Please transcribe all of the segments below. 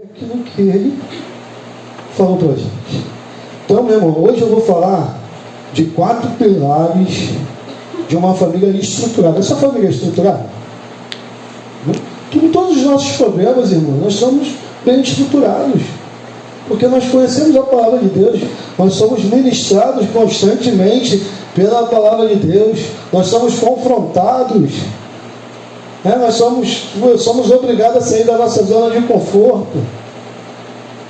aquilo que ele falou para a gente. Então, meu irmão, hoje eu vou falar de 4 pilares de uma família estruturada. Essa família é estruturada? Com todos os nossos problemas, irmão, nós somos bem estruturados, porque nós conhecemos a palavra de Deus, nós somos ministrados constantemente pela palavra de Deus, nós somos confrontados, nós somos obrigados a sair da nossa zona de conforto,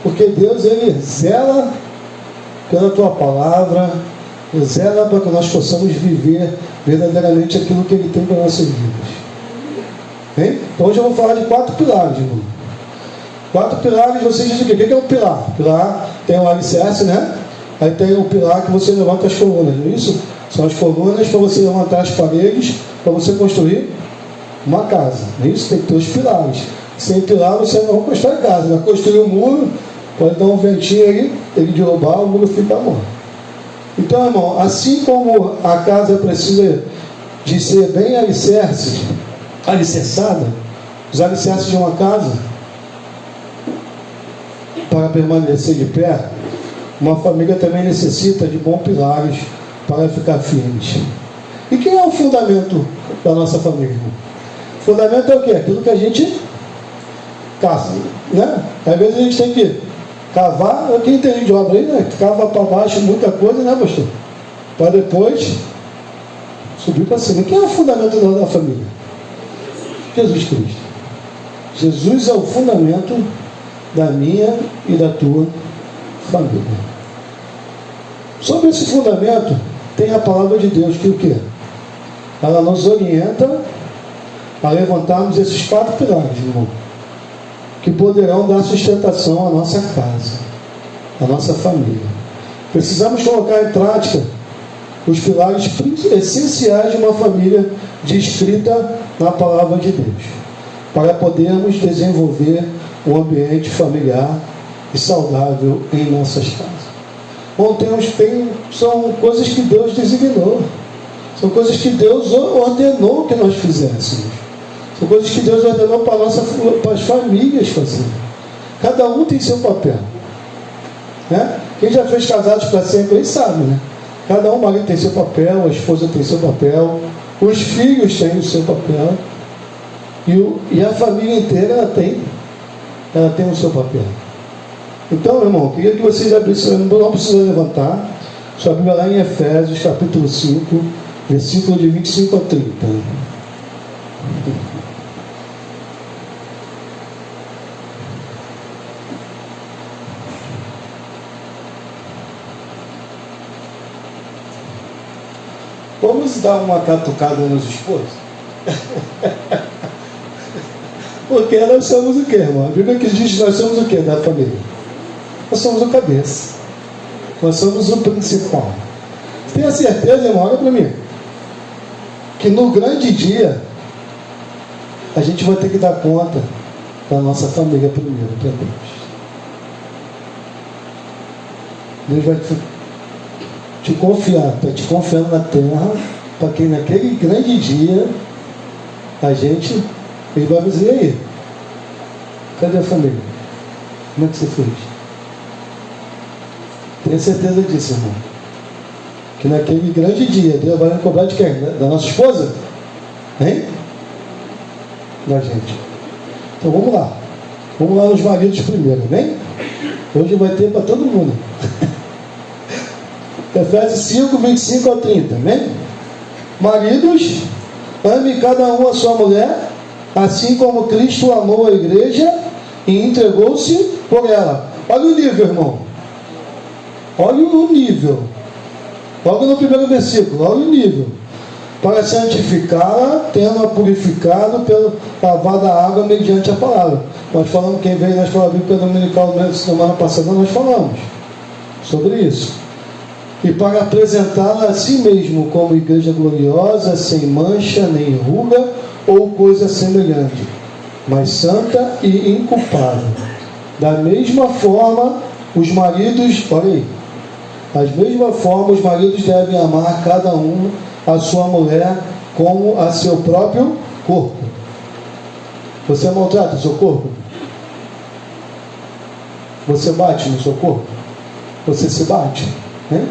porque Deus, Ele zela pela Tua palavra, Ele zela para que nós possamos viver verdadeiramente aquilo que Ele tem para nossas vidas. Bem? Então hoje eu vou falar de 4 pilares, irmão. 4 pilares, vocês dizem o quê? O que é um pilar? Pilar tem o alicerce, né? Aí tem o pilar que você levanta as colunas, não é isso? São as colunas para você levantar as paredes, para você construir uma casa, não é isso? Tem que ter os pilares. Sem pilar você não constrói casa, vai construir um muro, pode dar um ventinho aí, ele derrubar, o muro fica morto. Então, irmão, assim como a casa precisa de ser bem alicerçada, os alicerces de uma casa, para permanecer de pé, uma família também necessita de bons pilares para ficar firmes. E quem é o fundamento da nossa família? O fundamento é o quê? Aquilo que a gente caça, né? Às vezes a gente tem que cavar, quem entende de obra aí, né? Cava para baixo muita coisa, né, pastor? Para depois subir para cima. Quem é o fundamento da família? Jesus Cristo. Jesus é o fundamento da minha e da tua família. Sobre esse fundamento tem a palavra de Deus, que o quê? Ela nos orienta a levantarmos esses 4 pilares, irmão, que poderão dar sustentação à nossa casa, à nossa família. Precisamos colocar em prática os pilares essenciais de uma família descrita na palavra de Deus, para podermos desenvolver um ambiente familiar e saudável em nossas casas. Bom, são coisas que Deus designou, são coisas que Deus ordenou que nós fizéssemos, são coisas que Deus ordenou para as famílias fazer. Cada um tem seu papel, né? Quem já fez Casados para Sempre aí sabe, né? Cada um, o marido tem seu papel, a esposa tem seu papel, os filhos têm o seu papel, e a família inteira ela tem o seu papel. Então, meu irmão, eu queria que vocês abrissem, não precisa levantar, sua Bíblia lá em Efésios, capítulo 5, versículo de 25 a 30. Vamos dar uma catucada nos esposos? Porque nós somos o quê, irmão? A Bíblia que diz que nós somos o quê da família? Nós somos o cabeça. Nós somos o principal. Tenha certeza, irmão, olha para mim, que no grande dia a gente vai ter que dar conta da nossa família primeiro para Deus. Deus vai te confiar, está te confiando na terra, para que naquele grande dia ele vai dizer: e aí? Cadê a família? Como é que você fez? Tenha certeza disso, irmão. Que naquele grande dia, Deus vai nos cobrar de quem? Da nossa esposa? Hein? Da gente. Então vamos lá. Vamos lá nos maridos primeiro, né? Hoje vai ter para todo mundo. Efésios 5, 25 a 30, né? Maridos, ame cada um a sua mulher, assim como Cristo amou a igreja e entregou-se por ela. Olha o nível, irmão. Olha o nível. Logo no primeiro versículo, olha o nível. Para santificá-la, tendo-a purificado pelo lavar da água mediante a palavra. Nós falamos, quem veio na escola bíblica dominical na semana passada, nós falamos sobre isso. E para apresentá-la a si mesmo como igreja gloriosa, sem mancha, nem ruga ou coisa semelhante, mas santa e inculpável. Da mesma forma, os maridos, olha aí, da mesma forma os maridos devem amar cada um a sua mulher como a seu próprio corpo. Você maltrata o seu corpo? Você bate no seu corpo? Você se bate? Hein?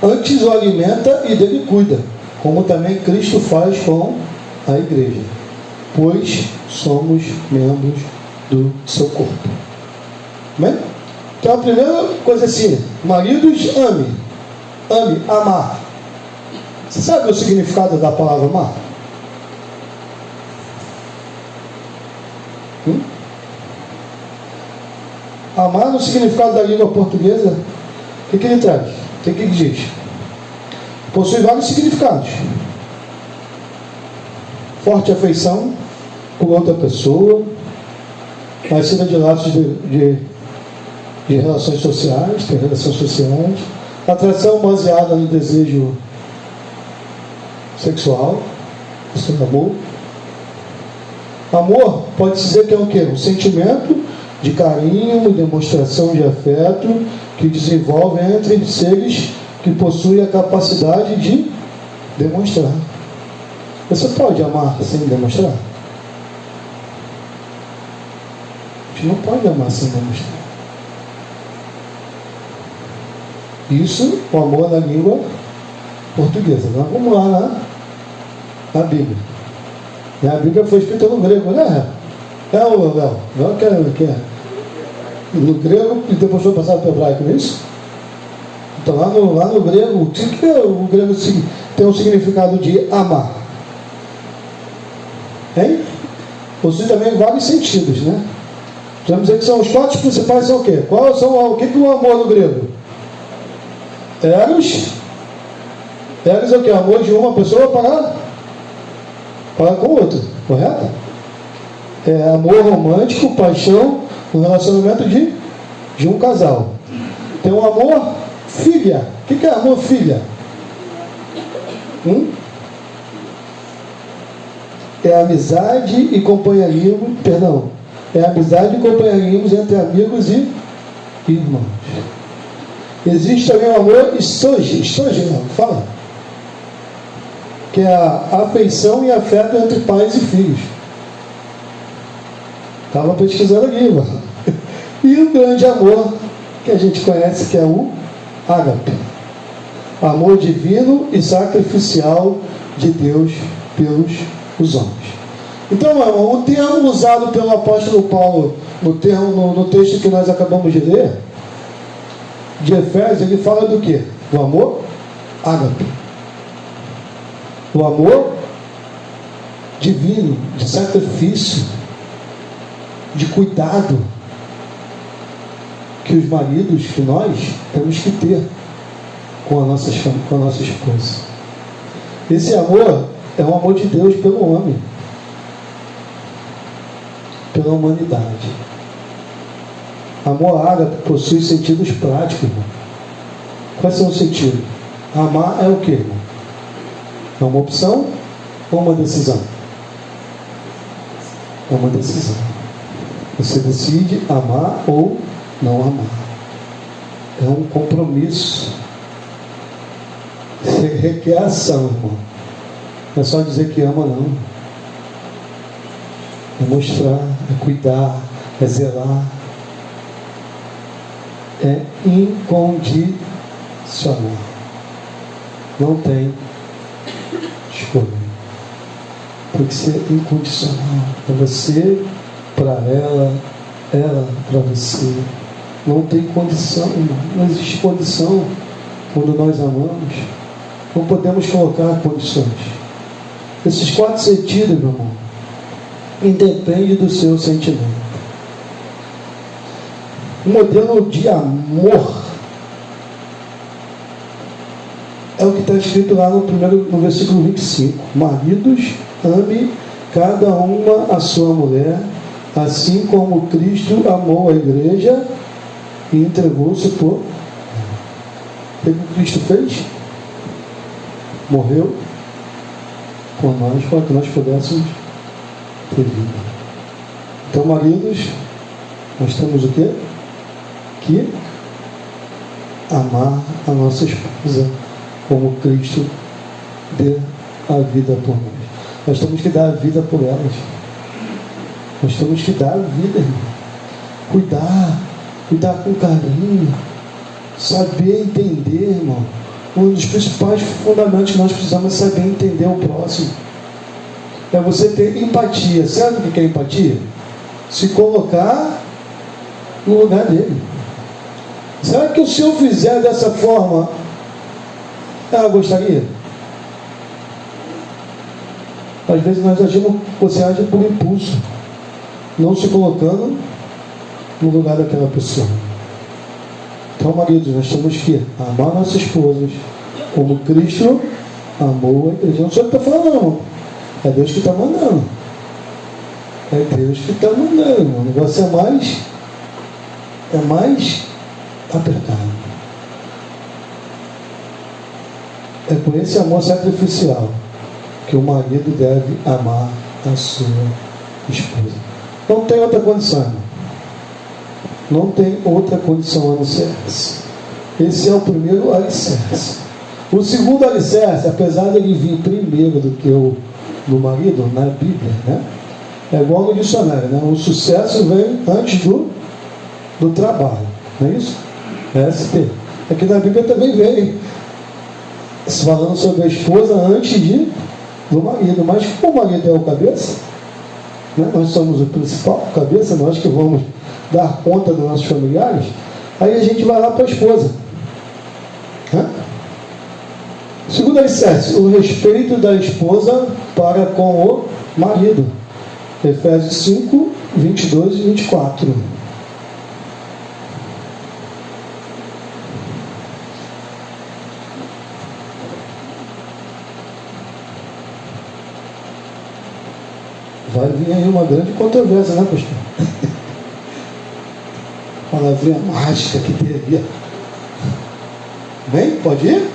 Antes o alimenta e dele cuida, como também Cristo faz com a igreja, pois somos membros do seu corpo. Amém? Então a primeira coisa é assim: maridos, ame. Ame, amar. Você sabe o significado da palavra amar? Amar no significado da língua portuguesa, o que ele traz? O que ele diz? Possui vários significados. Forte afeição por outra pessoa, nascida de laços de relações sociais, tem relações sociais, atração baseada no desejo sexual, isso é amor. Amor pode dizer que é o quê? Um sentimento de carinho, demonstração de afeto que desenvolve entre seres que possuem a capacidade de demonstrar. Você pode amar sem demonstrar? A gente não pode amar sem demonstrar. Isso, o amor na língua portuguesa. Nós vamos lá na Bíblia. E a Bíblia foi escrita no grego, né? Léo? Não quer. No grego e depois foi passado para o hebraico, não é isso? Então lá no grego, o grego tem um significado de amar. Hein? Possui também vários sentidos, né? Vamos dizer que são os quatro principais, são o quê? O que o amor no grego? Eros é o que? Amor de uma pessoa para com outra, correto? É amor romântico, paixão, um relacionamento de um casal. Tem o amor filha. O que é amor filha? É amizade e companheirismo, é amizade e companheirismo entre amigos e irmãos. Existe também o amor estoge, fala, que é a afeição e afeto entre pais e filhos. Estava pesquisando aqui, mano. E o grande amor que a gente conhece, que é o ágape, amor divino e sacrificial de Deus pelos homens. Então, o termo usado pelo apóstolo Paulo no texto que nós acabamos de ler, de Efésios, ele fala do quê? Do amor ágape. Do amor divino, de sacrifício, de cuidado que os maridos, que nós temos que ter com a nossa esposa. Esse amor é um amor de Deus pelo homem, pela humanidade. Amor ágape possui sentidos práticos, irmão. Quais são os sentidos? Amar é o quê, irmão? É uma opção ou uma decisão? É uma decisão. Você decide amar ou não amar. É um compromisso. Você requer ação, irmão. Não é só dizer que ama, não. É mostrar, é cuidar, é zelar. É incondicional. Não tem escolha. Tem que ser incondicional. É você para ela para você. Não tem condição, irmão. Não existe condição quando nós amamos. Não podemos colocar condições. Esses quatro sentidos, meu irmão, independe do seu sentimento. O modelo de amor é o que está escrito lá no versículo 25. Maridos, ame cada uma a sua mulher, assim como Cristo amou a igreja e entregou-se por. O que Cristo fez? Morreu por nós, para que nós pudéssemos ter vida. Então, maridos, nós temos o quê? Que amar a nossa esposa como Cristo deu a vida por nós. Nós temos que dar a vida por elas. Nós temos que dar a vida, irmão. Cuidar com carinho, saber entender, irmão. Um dos principais fundamentos que nós precisamos é saber entender o próximo. É você ter empatia. Sabe o que é empatia? Se colocar no lugar dele. Será que se eu fizer dessa forma, ela gostaria? Às vezes nós agimos, você age por impulso, não se colocando no lugar daquela pessoa. Então, maridos, nós temos que amar nossas esposas como Cristo amou a igreja. Não sou eu que estou falando, não. É Deus que está mandando. É Deus que está mandando, irmão. O negócio é mais apertado. É por esse amor sacrificial que o marido deve amar a sua esposa. Não tem outra condição, irmão. Não tem outra condição a não ser essa. Esse é o primeiro alicerce. O segundo alicerce, apesar de ele vir primeiro do que o do marido, na Bíblia, né? É igual no dicionário, né? O sucesso vem antes do trabalho, não é isso? É ST. Aqui na Bíblia também vem falando sobre a esposa antes do marido. Mas como o marido é o cabeça, né? Nós somos o principal cabeça, nós que vamos dar conta dos nossos familiares, aí a gente vai lá para a esposa. Segundo alicerce, o respeito da esposa para com o marido. Efésios 5, 22 e 24. Vai vir aí uma grande controvérsia, né, pastor? Palavrinha mágica que teria. Bem, pode ir?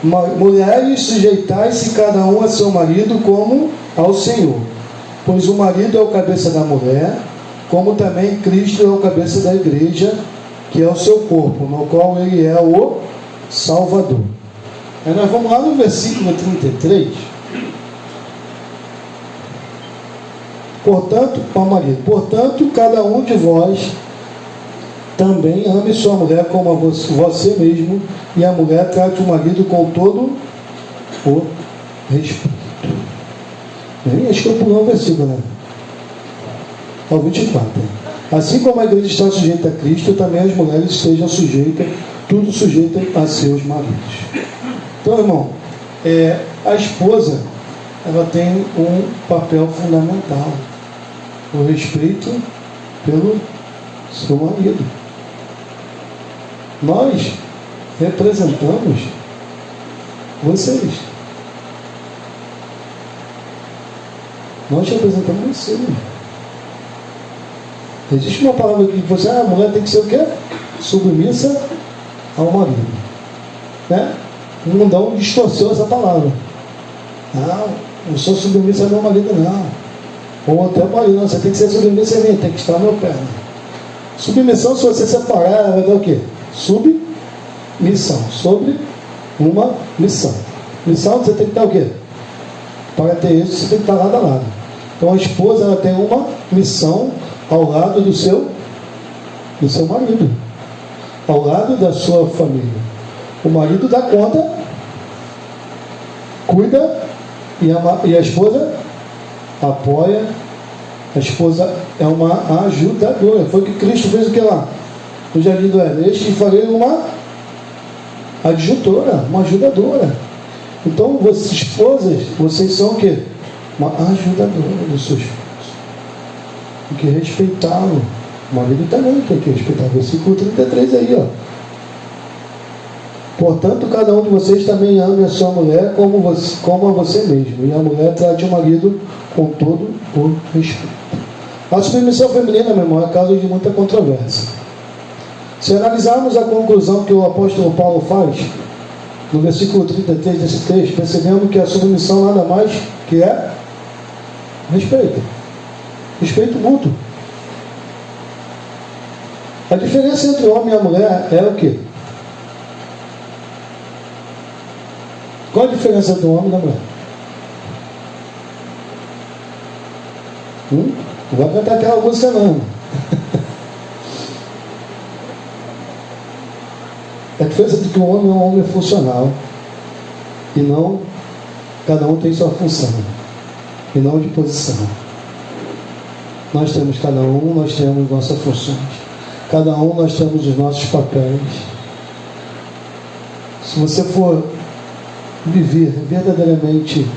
Mulheres, sujeitai-se cada um a seu marido como ao Senhor, pois o marido é o cabeça da mulher, como também Cristo é o cabeça da igreja, que é o seu corpo, no qual ele é o Salvador. Aí nós vamos lá no versículo 33. Portanto, ó marido, portanto, cada um de vós também ame sua mulher como a você mesmo, e a mulher trate o marido com todo o respeito. Acho que eu pulei um versículo, né? Ao 24. Assim como a igreja está sujeita a Cristo, também as mulheres estejam sujeitas, tudo sujeita a seus maridos. Então, irmão, a esposa, ela tem um papel fundamental, o respeito pelo seu marido. Nós representamos vocês. Nós representamos vocês. Existe uma palavra que você, a mulher tem que ser o quê? Submissa ao marido. Né? O mundão distorceu essa palavra. Não sou submissa ao meu marido, não. Ou até o marido, não, você tem que ser submissa a mim, tem que estar ao meu pé. Submissão, se você separar, ela vai dar o quê? Submissão. Sobre uma missão. Missão, você tem que estar o quê? Para ter isso, você tem que estar lado a lado. Então a esposa, ela tem uma missão ao lado do seu marido, ao lado da sua família. O marido dá conta, cuida, e a esposa apoia. A esposa é uma ajudadora. Foi o que Cristo fez o que lá? No jardim do Éden. Este falei uma adjutora, uma ajudadora. Então, vocês, esposas, vocês são o quê? Uma ajudadora dos seus filhos. Tem que respeitá-lo. O marido também tem que respeitar. Versículo 33 aí, ó. Portanto, cada um de vocês também ame a sua mulher como a você mesmo. E a mulher trate o marido com todo o respeito. A submissão feminina, meu irmão, é causa de muita controvérsia. Se analisarmos a conclusão que o apóstolo Paulo faz, no versículo 33 desse texto, percebemos que a submissão nada mais que é respeito. Respeito mútuo. A diferença entre o homem e a mulher é o quê? Qual a diferença do homem e da mulher? Não vai cantar aquela música não. A diferença de que o homem é um homem funcional. E não, cada um tem sua função. E não de posição. Nós temos cada um, nós temos nossas funções. Cada um nós temos os nossos papéis. Se você for viver verdadeiramente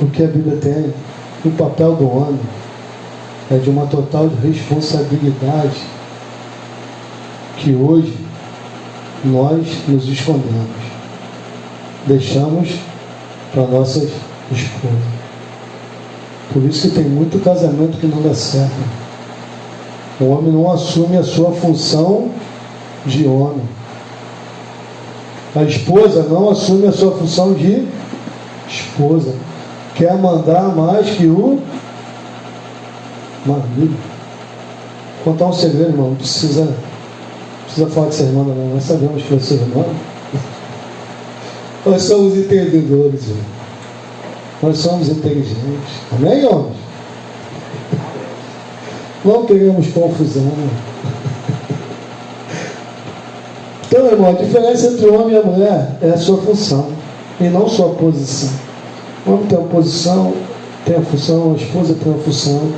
o que a Bíblia tem, o papel do homem é de uma total responsabilidade que hoje nós nos escondemos. Deixamos para nossas esposas. Por isso que tem muito casamento que não dá certo. O homem não assume a sua função de homem. A esposa não assume a sua função de esposa. Quer mandar mais que o marido. Vou contar um segredo, irmão. Não precisa falar de ser irmã, não. Nós sabemos que você é irmã. Nós somos entendedores, irmão. Nós somos inteligentes. Amém, homens? Não queremos confusão. Então, irmão, a diferença entre o homem e a mulher é a sua função e não sua posição. O homem tem uma posição, tem a função, a esposa tem uma função,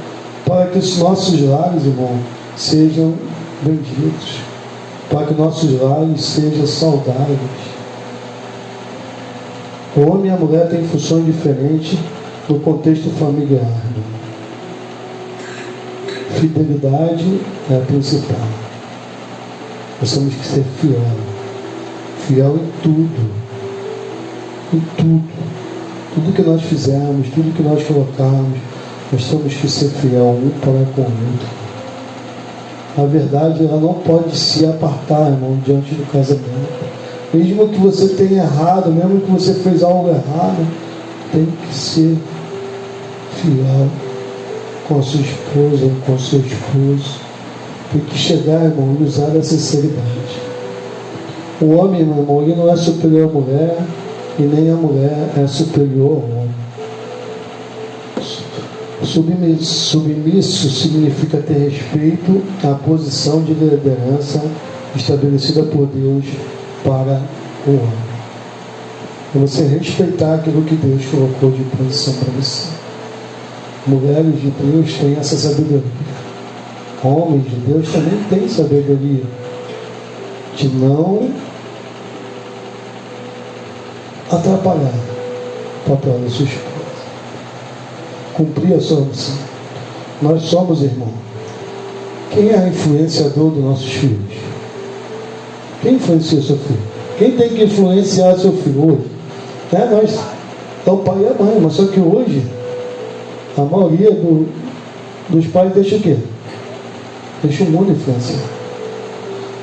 para que os nossos lares, irmão, sejam benditos, para que nossos lares sejam saudáveis. O homem e a mulher têm funções diferentes no contexto familiar. Fidelidade é a principal. Nós temos que ser fiel. Fiel em tudo. Em tudo. Tudo que nós fizermos, tudo que nós colocarmos, nós temos que ser fiel um para com o outro. A verdade, ela não pode se apartar, irmão, diante do casamento. Mesmo que você tenha errado, mesmo que você fez algo errado, tem que ser fiel com a sua esposa, com o seu esposo. Tem que chegar, irmão, e usar a sinceridade. O homem, meu irmão, ele não é superior à mulher, e nem a mulher é superior ao homem. Submisso significa ter respeito à posição de liderança estabelecida por Deus para o homem. É você respeitar aquilo que Deus colocou de posição para você. Mulheres de Deus têm essa sabedoria. Homens de Deus também têm sabedoria de não atrapalhar o papel da sua esposa. Cumprir a sua missão. Nós somos irmãos. Quem é influenciador dos nossos filhos? Quem influencia seu filho? Quem tem que influenciar seu filho hoje? É nós. É o pai e a mãe. Mas só que hoje, a maioria dos pais deixa o quê? Deixa o mundo influenciar.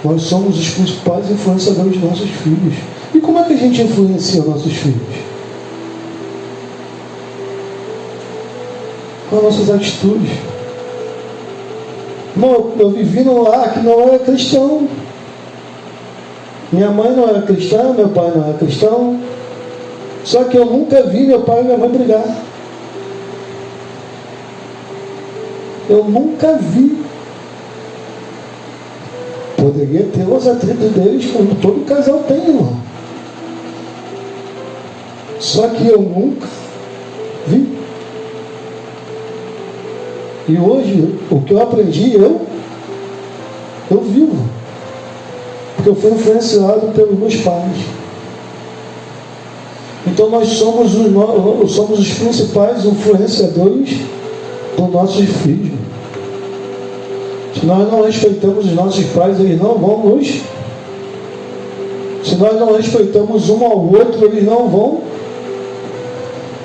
Nós somos os principais influenciadores dos nossos filhos. E como é que a gente influencia nossos filhos? Com as nossas atitudes. Irmão, eu vivi num lar que não era cristão. Minha mãe não era cristã, meu pai não era cristão. Só que eu nunca vi meu pai e minha mãe brigar. Eu nunca vi. Poderia ter os atritos deles, como todo casal tem, irmão. Só que eu nunca vi. E hoje, o que eu aprendi, eu vivo. Porque eu fui influenciado pelos meus pais. Então nós somos os principais influenciadores dos nossos filhos. Se nós não respeitamos os nossos pais, eles não vão nos. Se nós não respeitamos um ao outro, eles não vão.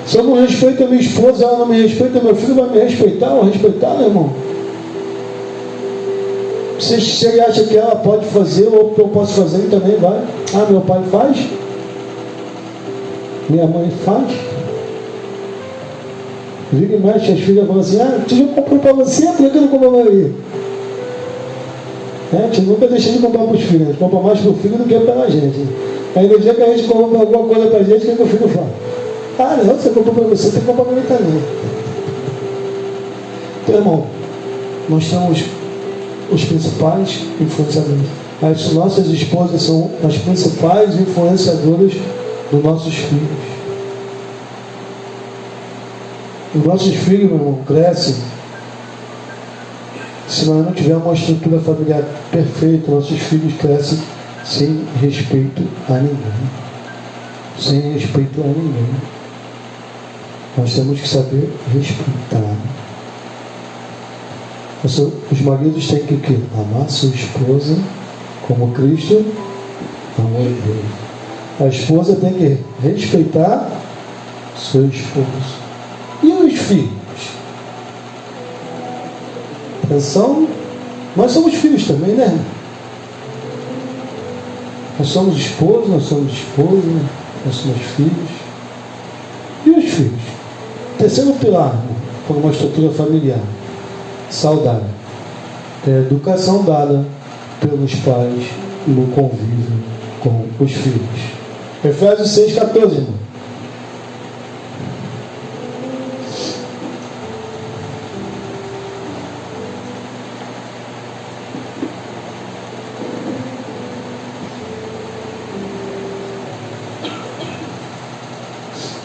Se eu não respeito a minha esposa, ela não me respeita, meu filho vai me respeitar, eu vou respeitar, meu irmão. Se ele acha que ela pode fazer, ou que eu posso fazer, ele também vai. Ah, meu pai faz? Minha mãe faz? Vira e mexe, as filhas falam assim, ah, tu já comprou para você, por que não comprou para mim? A gente nunca deixa de comprar para os filhos, a gente compra mais para o filho do que para a gente. Aí no dia que a gente compra alguma coisa para a gente, o que o filho fala? Ah, não, você comprou para você, tem que comprar para mim também. Então, irmão, nós temos os principais influenciadores. As nossas esposas são as principais influenciadoras dos nossos filhos. Os nossos filhos, meu irmão, crescem. Se nós não tivermos uma estrutura familiar perfeita, nossos filhos crescem sem respeito a ninguém. Sem respeito a ninguém. Nós temos que saber respeitar. Os maridos têm que amar sua esposa como Cristo amou a igreja. A esposa tem que respeitar seu esposo. E os filhos? Atenção, nós somos filhos também, né? Nós somos esposos, nós somos esposas, nós somos filhos. E os filhos? Terceiro pilar para uma estrutura familiar saudável é a educação dada pelos pais no convívio com os filhos. Efésios 6,14, irmão.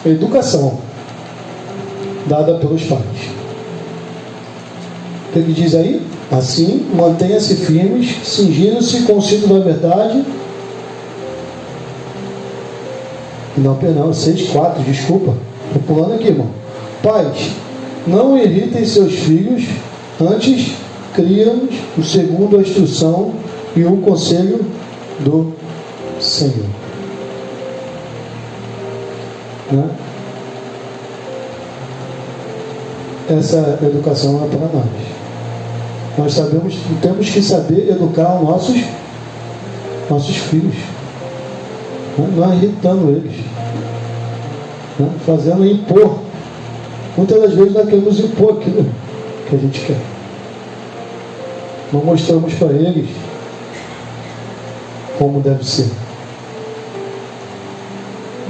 Educação dada pelos pais. O que ele diz aí? Assim, mantenha-se firmes, cingindo-se com o cinto da verdade. Não, 6,4, desculpa. Estou pulando aqui, irmão. Pais, não irritem seus filhos, antes criem-nos segundo a instrução e o conselho do Senhor. Né? Essa educação é para nós. Nós temos que saber educar nossos filhos, não irritando eles, fazendo impor. Muitas das vezes nós queremos impor aquilo que a gente quer. Não mostramos para eles como deve ser.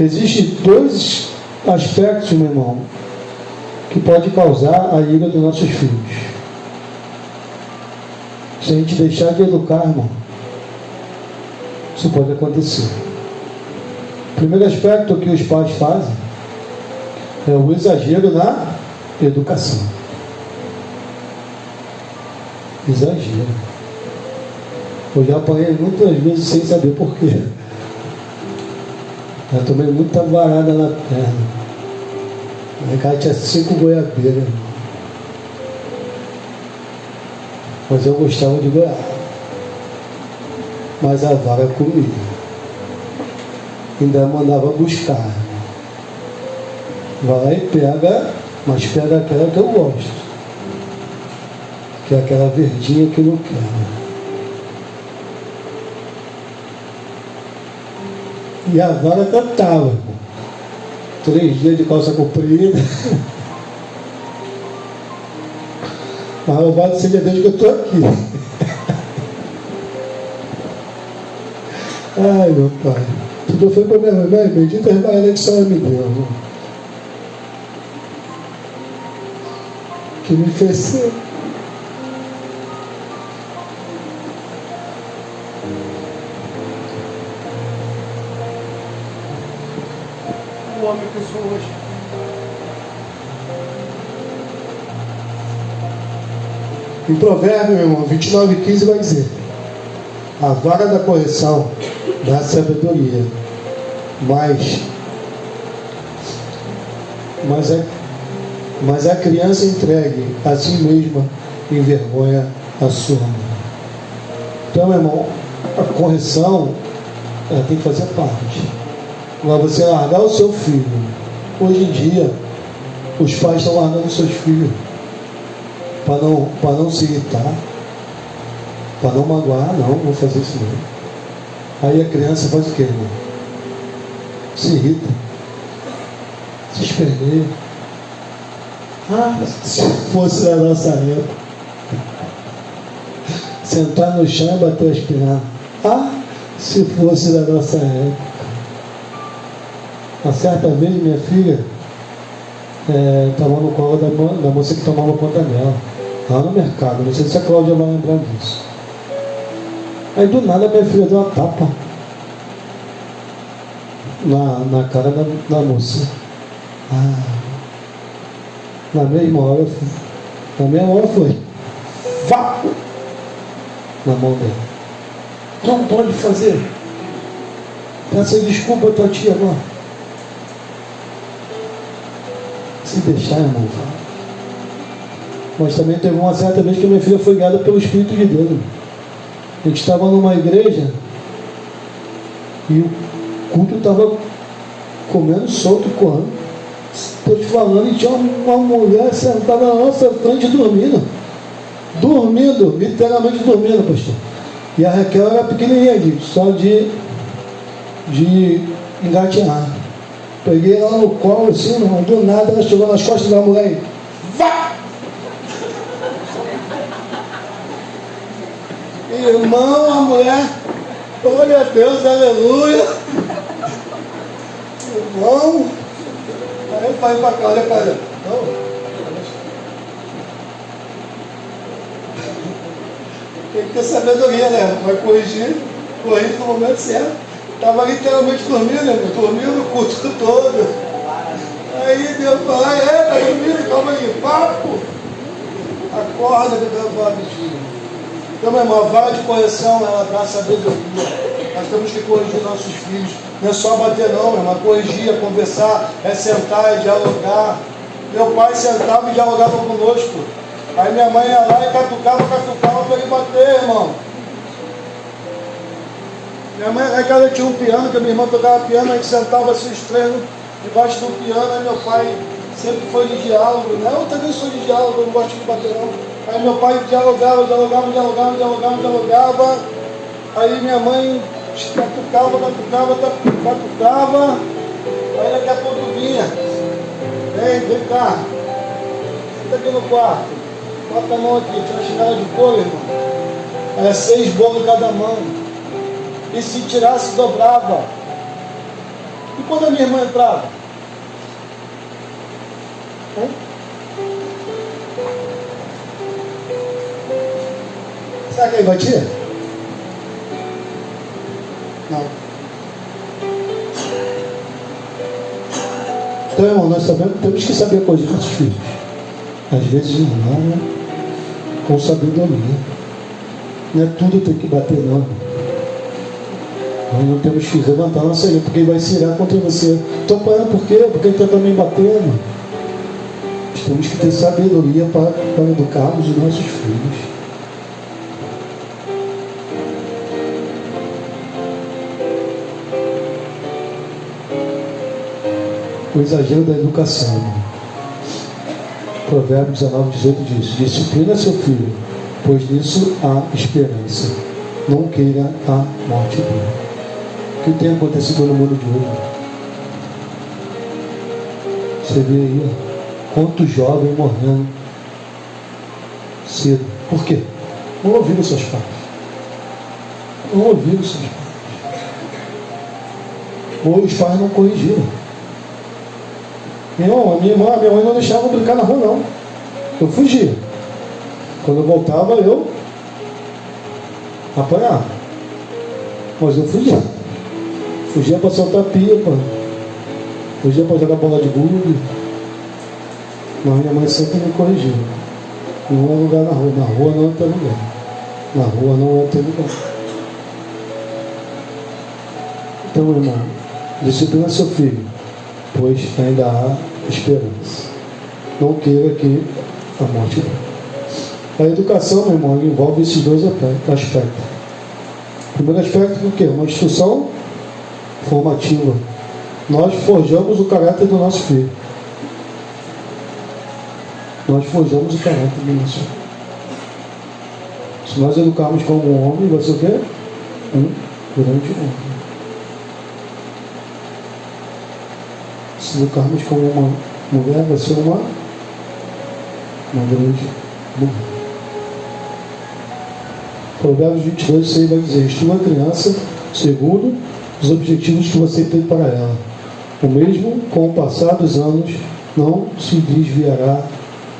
Existem dois aspectos, meu irmão, que pode causar a ira dos nossos filhos. Se a gente deixar de educar, irmão, isso pode acontecer. O primeiro aspecto que os pais fazem é o exagero na educação. Exagero. Eu já apanhei muitas vezes sem saber porquê. Já tomei muita varada na perna. Aí cara tinha 5 goiabeiras. Mas eu gostava de goiaba. Mas a vara comia. Ainda mandava buscar. Vai lá e pega, mas pega aquela que eu gosto. Que é aquela verdinha que eu não quero. E a vara cantava, irmão. 3 dias de calça comprida. Mas louvado seja Deus que eu estou aqui. Ai, meu Pai. Tudo foi para minha mãe, bendita irmã que só me deu, irmão. Que me fez ser. O homem que eu sou hoje. Em Provérbio, meu irmão, 29,15 vai dizer: a vara da correção dá sabedoria, mas a criança entregue a si mesma envergonha a sua mãe. Então, meu irmão, a correção ela tem que fazer parte. Agora, você largar o seu filho. Hoje em dia, os pais estão largando os seus filhos para não se irritar, para não magoar. Não vou fazer isso não. Aí a criança faz o quê, irmão? Se irrita, se esperneia. Se fosse na nossa época, sentar no chão e bater as pernas. Se fosse na nossa época. Uma certa vez minha filha estava no colo da moça que tomava conta dela. lá no mercado, não sei se a Cláudia vai lembrar disso. Aí do nada minha filha deu uma tapa na cara da moça. Na mesma hora foi vá na mão dela. Não pode fazer. Peça desculpa a tua tia agora. Se deixar, irmão. Mas também teve uma certa vez que minha filha foi guiada pelo Espírito de Deus. A gente estava numa igreja e o culto estava comendo solto, correndo. Estou te falando, e tinha uma mulher sentada na nossa frente dormindo. Dormindo, literalmente dormindo, pastor. E a Raquel era pequenininha, só de engatear. Peguei ela no colo assim, irmão, do nada ela chegou nas costas da mulher e vá! Irmão, a mulher, glória a Deus, aleluia. Irmão, aí eu falei para cá, olha para ela. Tem que ter sabedoria, né? Vai corrigir no momento certo. Estava literalmente dormindo, né? Dormindo o culto todo. Aí Deus falou, tá dormindo, calma aí, papo. Acorda que Deus vai abrir. Então, meu irmão, a vara de correção, ela dá sabedoria. Nós temos que corrigir nossos filhos. Não é só bater não, meu irmão. Corrigir, é conversar, é sentar, é dialogar. Meu pai sentava e dialogava conosco. Aí minha mãe ia lá e catucava para ele bater, irmão. Minha mãe, na casa tinha um piano, que a minha irmã tocava piano, a gente sentava assim, os três debaixo do piano, aí meu pai sempre foi de diálogo, né? Eu também sou de diálogo, eu não gosto de bater não. Aí meu pai dialogava, aí minha mãe catucava, aí daqui a pouco vinha, vem cá, senta aqui no quarto, bota a mão aqui, tinha uma chinela de couro, irmão, era 6 bolos em cada mão. E se tirasse, dobrava. E quando a minha irmã entrava? Será que ele batia? Não. Então, irmão, nós temos que saber corrigir nossos filhos. Às vezes não, com sabedoria. Não é tudo tem que bater, não. Nós não temos que levantar nossa ira, porque ele vai se irar contra você. Estou apanhando por quê? Porque ele está também batendo. Nós temos que ter sabedoria para educarmos os nossos filhos. O exagero da educação. Provérbios 19:18 diz: disciplina seu filho, pois nisso há esperança. Não queira a morte dele. O que tem acontecido no mundo de hoje? Você vê aí, quantos jovens morrendo cedo. Por quê? Não ouviram seus pais. Não ouviram seus pais. Ou os pais não corrigiram. Irmão, a minha mãe não deixava eu brincar na rua, não. Eu fugia. Quando eu voltava, eu apanhava. Mas eu fugia. Fugia para soltar pipa. Fugia para jogar bola de gude. Mas minha mãe sempre me corrigiu. Não é lugar na rua. Na rua não é teu lugar. Na rua não é teu lugar. Então, irmão, disciplina seu filho, pois ainda há esperança. Não queira que a morte venha. A educação, meu irmão, envolve esses dois aspectos. O primeiro aspecto é o quê? Uma instrução formativa. Nós forjamos o caráter do nosso filho. Nós forjamos o caráter do nosso filho. Se nós educarmos como um homem, vai ser o quê? Um grande homem. Se educarmos como uma mulher, vai ser uma grande mulher. Provérbios 22:6 vai dizer: instrua a criança segundo os objetivos que você tem para ela. O mesmo, com o passar dos anos, não se desviará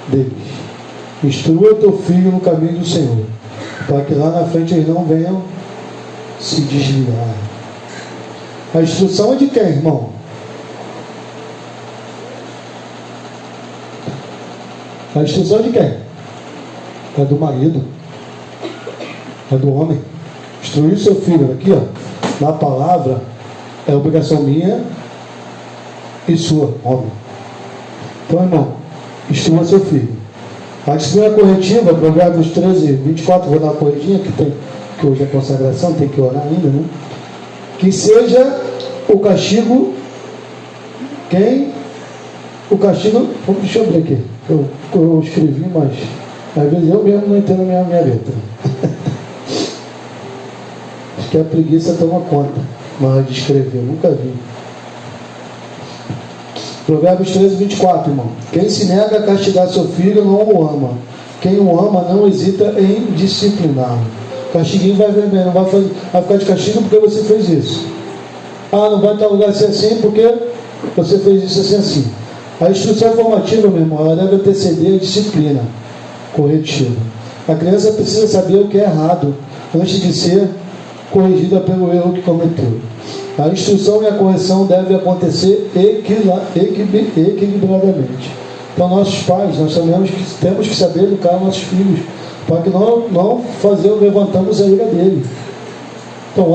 deles. Instrua teu filho no caminho do Senhor, para que lá na frente eles não venham se desviar. A instrução é de quem, irmão? A instrução é de quem? É do marido. É do homem. Instruir seu filho aqui, ó, na palavra, é obrigação minha e sua, homem. Então, irmão, instrua seu filho. A disciplina corretiva, Provérbios 13, 24, vou dar uma corridinha que hoje é consagração, tem que orar ainda, né? Que seja o castigo, deixa eu ver aqui, eu escrevi, mas às vezes eu mesmo não entendo a minha letra. Acho que a preguiça toma conta, mas de escrever, nunca vi. Provérbios 13, 24, irmão. Quem se nega a castigar seu filho não o ama. Quem o ama não hesita em discipliná-lo. Castiguinho vai ver bem, não vai ficar de castigo porque você fez isso. Não vai estar lugar assim porque você fez isso assim. A instrução formativa, meu irmão, ela deve anteceder a disciplina corretiva. A criança precisa saber o que é errado antes de ser corrigida pelo erro que cometeu. A instrução e a correção devem acontecer equilibradamente. Então, nossos pais, nós temos que saber educar nossos filhos, para que não levantamos a ira dele. Então,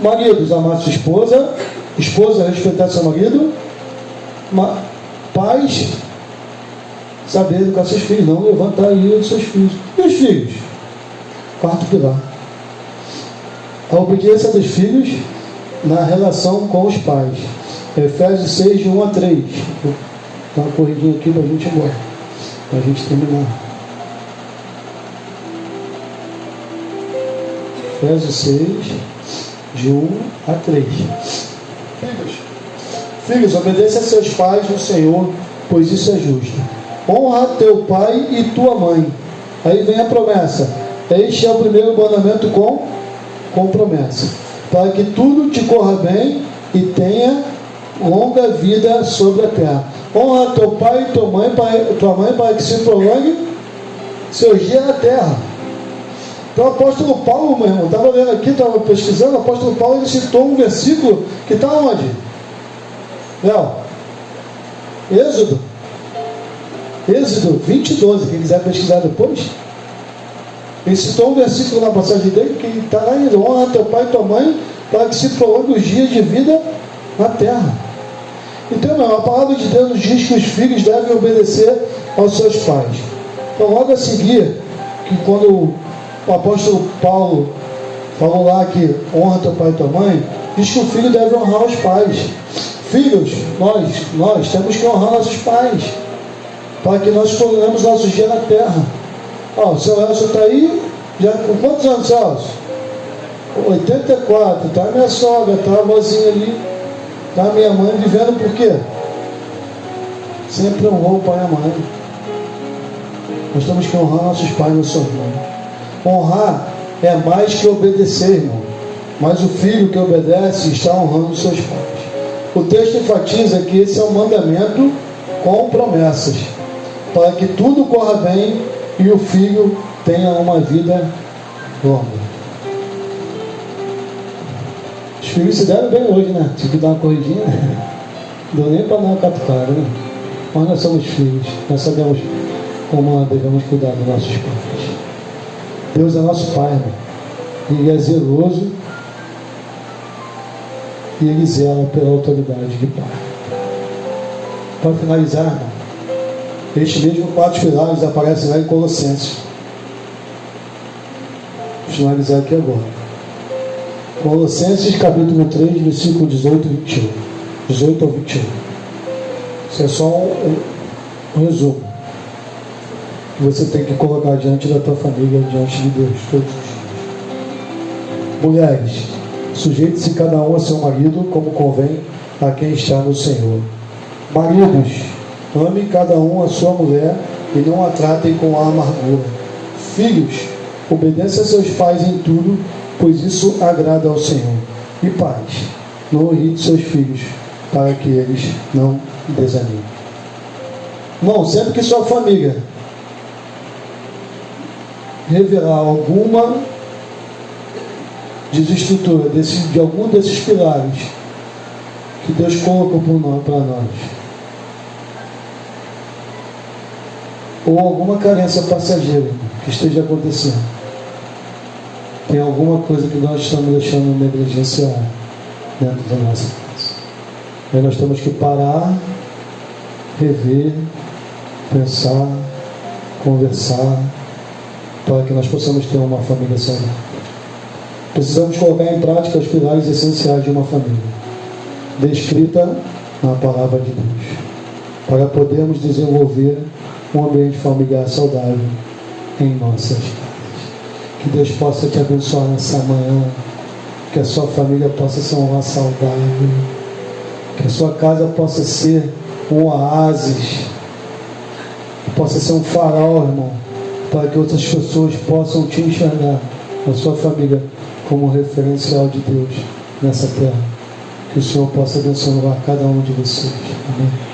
maridos, amar sua esposa, respeitar seu marido, pais, saber educar seus filhos, não levantar a ira dos seus filhos. E os filhos? Quarto pilar. A obediência dos filhos na relação com os pais. Efésios 6, de 1 a 3. Vou dar uma corridinha aqui para a gente ir embora, para a gente terminar. Efésios 6, de 1 a 3. Filhos, obedeça a seus pais no Senhor, pois isso é justo. Honra teu pai e tua mãe. Aí vem a promessa. Este é o primeiro mandamento com promessa, para que tudo te corra bem e tenha longa vida sobre a terra. Honra teu pai e tua mãe para que se prolongue seus dias na terra. Então o apóstolo Paulo, meu irmão, estava lendo aqui, estava pesquisando, o apóstolo Paulo ele citou um versículo que está onde? Léo? Êxodo 20, 12, quem quiser pesquisar depois. Ele citou um versículo na passagem dele que está lá em honra teu pai e tua mãe para que se prolongue os dias de vida na terra. Então, meu, a palavra de Deus nos diz que os filhos devem obedecer aos seus pais. Então, logo a seguir, que quando o apóstolo Paulo falou lá que honra teu pai e tua mãe, diz que o filho deve honrar os pais. Filhos, nós temos que honrar nossos pais, para que nós prolonguemos nossos dias na terra. O seu Elcio está aí, já com quantos anos, Elcio? 84, está a minha sogra, está a avózinha ali, está a minha mãe vivendo por quê? Sempre honrou o pai e a mãe. Nós temos que honrar nossos pais e nossos irmãos. Honrar é mais que obedecer, irmão. Mas o filho que obedece está honrando os seus pais. O texto enfatiza que esse é um mandamento com promessas, para que tudo corra bem e o filho tenha uma vida longa. Os filhos se deram bem hoje, né? Tive que dar uma corridinha. Não deu nem para dar uma catucada, né? Mas nós somos filhos, nós sabemos como devemos cuidar dos nossos pais. Deus é nosso Pai, irmão. Ele é zeloso e Ele zela pela autoridade de Pai. Para finalizar, irmão, estes mesmos 4 pilares aparecem lá em Colossenses. Vou finalizar aqui agora. Colossenses capítulo 3, versículo 18 e 21. 18 ao 21. Isso é só um resumo que você tem que colocar diante da tua família, diante de Deus, todos os dias. Mulheres, sujeite-se cada um a seu marido, como convém a quem está no Senhor. Maridos, ame cada um a sua mulher e não a tratem com a amargura. Filhos, obedeça a seus pais em tudo, pois isso agrada ao Senhor. E pais, não irrite seus filhos, para que eles não desanimem. Irmão, sempre que sua família revelar alguma desestrutura de algum desses pilares que Deus colocou para nós, ou alguma carência passageira que esteja acontecendo, tem alguma coisa que nós estamos deixando negligenciar dentro da nossa casa. Aí nós temos que parar, rever, pensar, conversar, para que nós possamos ter uma família saudável. Precisamos colocar em prática os pilares essenciais de uma família, descrita na palavra de Deus, para podermos desenvolver um ambiente familiar saudável em nossas casas. Que Deus possa te abençoar nessa manhã, que a sua família possa ser um lar saudável, que a sua casa possa ser um oásis, que possa ser um farol, irmão, para que outras pessoas possam te enxergar, a sua família, como referencial de Deus nessa terra. Que o Senhor possa abençoar cada um de vocês. Amém.